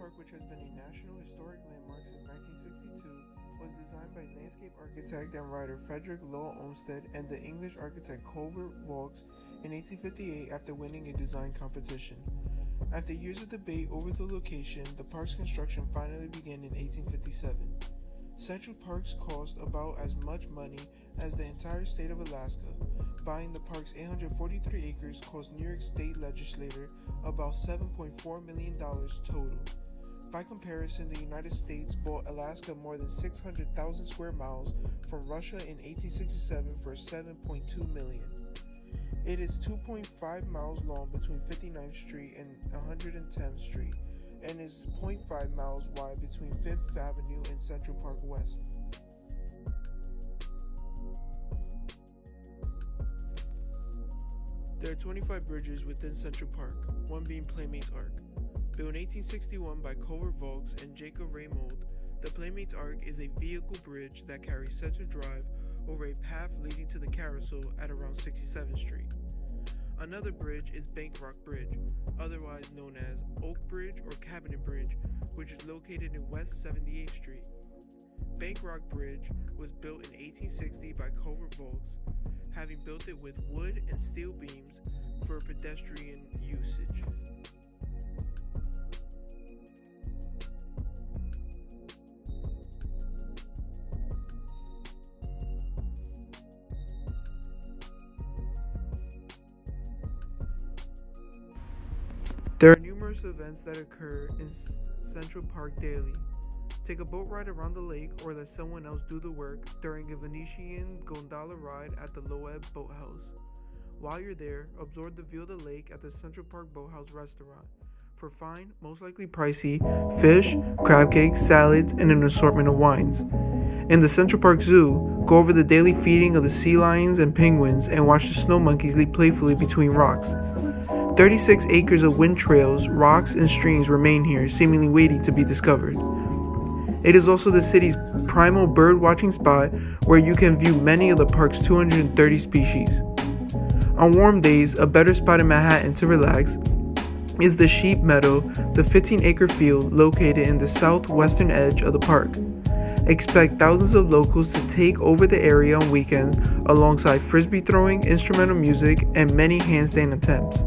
Park, which has been a National Historic Landmark since 1962, was designed by landscape architect and writer Frederick Law Olmsted and the English architect Culver Vaux in 1858 after winning a design competition. After years of debate over the location, the park's construction finally began in 1857. Central Parks cost about as much money as the entire state of Alaska. Buying the park's 843 acres cost New York State legislator about $7.4 million total. By comparison, the United States bought Alaska more than 600,000 square miles from Russia in 1867 for $7.2 million. It is 2.5 miles long between 59th Street and 110th Street, and is 0.5 miles wide between 5th Avenue and Central Park West. There are 25 bridges within Central Park, one being Playmates Arc. Built in 1861 by Culver Vaux and Jacob Raymold, the Playmates Arc is a vehicle bridge that carries Central Drive over a path leading to the Carousel at around 67th Street. Another bridge is Bank Rock Bridge, otherwise known as Oak Bridge or Cabinet Bridge, which is located in West 78th Street. Bank Rock Bridge was built in 1860 by Culver Vaux, having built it with wood and steel beams for pedestrian usage. There are numerous events that occur in Central Park daily. Take a boat ride around the lake or let someone else do the work during a Venetian gondola ride at the Loeb Boathouse. While you're there, absorb the view of the lake at the Central Park Boathouse restaurant. For fine, most likely pricey, fish, crab cakes, salads, and an assortment of wines. In the Central Park Zoo, go over the daily feeding of the sea lions and penguins and watch the snow monkeys leap playfully between rocks. 36 acres of wind trails, rocks, and streams remain here, seemingly waiting to be discovered. It is also the city's primal bird watching spot where you can view many of the park's 230 species. On warm days, a better spot in Manhattan to relax is the Sheep Meadow, the 15-acre field located in the southwestern edge of the park. Expect thousands of locals to take over the area on weekends alongside frisbee throwing, instrumental music, and many handstand attempts.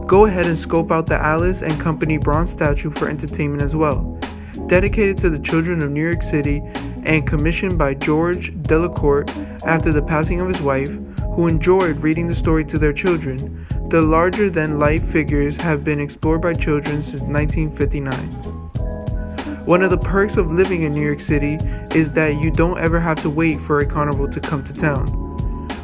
Go ahead and scope out the Alice and Company bronze statue for entertainment as well. Dedicated to the children of New York City and commissioned by George Delacourt after the passing of his wife, who enjoyed reading the story to their children, the larger-than-life figures have been explored by children since 1959. One of the perks of living in New York City is that you don't ever have to wait for a carnival to come to town.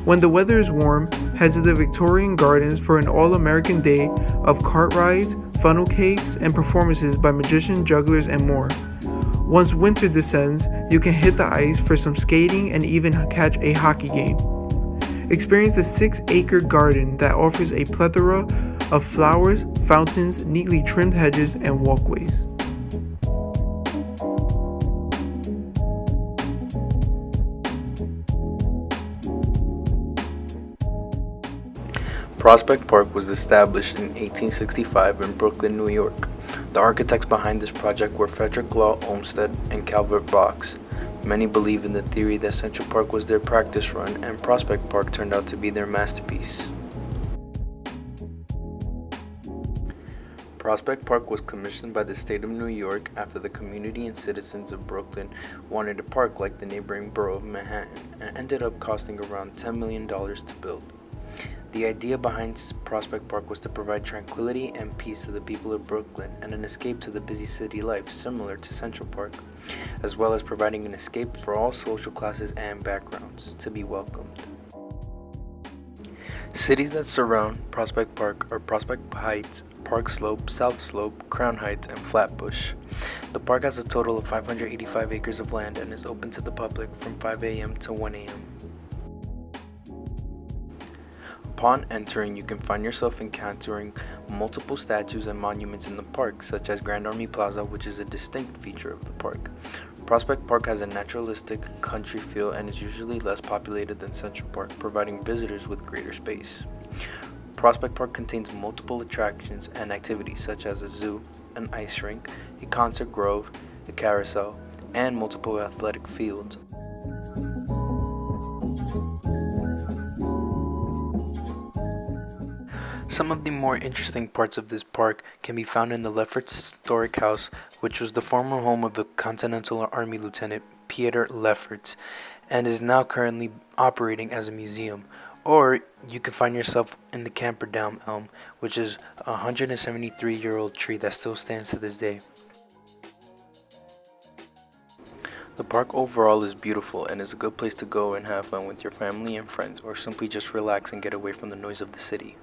When the weather is warm, head to the Victorian Gardens for an all-American day of cart rides, funnel cakes, and performances by magicians, jugglers, and more. Once winter descends, you can hit the ice for some skating and even catch a hockey game. Experience the 6-acre garden that offers a plethora of flowers, fountains, neatly trimmed hedges, and walkways. Prospect Park was established in 1865 in Brooklyn, New York. The architects behind this project were Frederick Law Olmsted and Calvert Vaux. Many believe in the theory that Central Park was their practice run and Prospect Park turned out to be their masterpiece. Prospect Park was commissioned by the state of New York after the community and citizens of Brooklyn wanted a park like the neighboring borough of Manhattan and ended up costing around $10 million to build. The idea behind Prospect Park was to provide tranquility and peace to the people of Brooklyn and an escape to the busy city life similar to Central Park, as well as providing an escape for all social classes and backgrounds to be welcomed. Cities that surround Prospect Park are Prospect Heights, Park Slope, South Slope, Crown Heights, and Flatbush. The park has a total of 585 acres of land and is open to the public from 5 a.m. to 1 a.m. Upon entering, you can find yourself encountering multiple statues and monuments in the park, such as Grand Army Plaza, which is a distinct feature of the park. Prospect Park has a naturalistic country feel and is usually less populated than Central Park, providing visitors with greater space. Prospect Park contains multiple attractions and activities such as a zoo, an ice rink, a concert grove, a carousel, and multiple athletic fields. Some of the more interesting parts of this park can be found in the Lefferts Historic House, which was the former home of the Continental Army Lieutenant Pieter Lefferts and is now currently operating as a museum. Or you can find yourself in the Camperdown Elm, which is a 173-year-old tree that still stands to this day. The park overall is beautiful and is a good place to go and have fun with your family and friends, or simply just relax and get away from the noise of the city.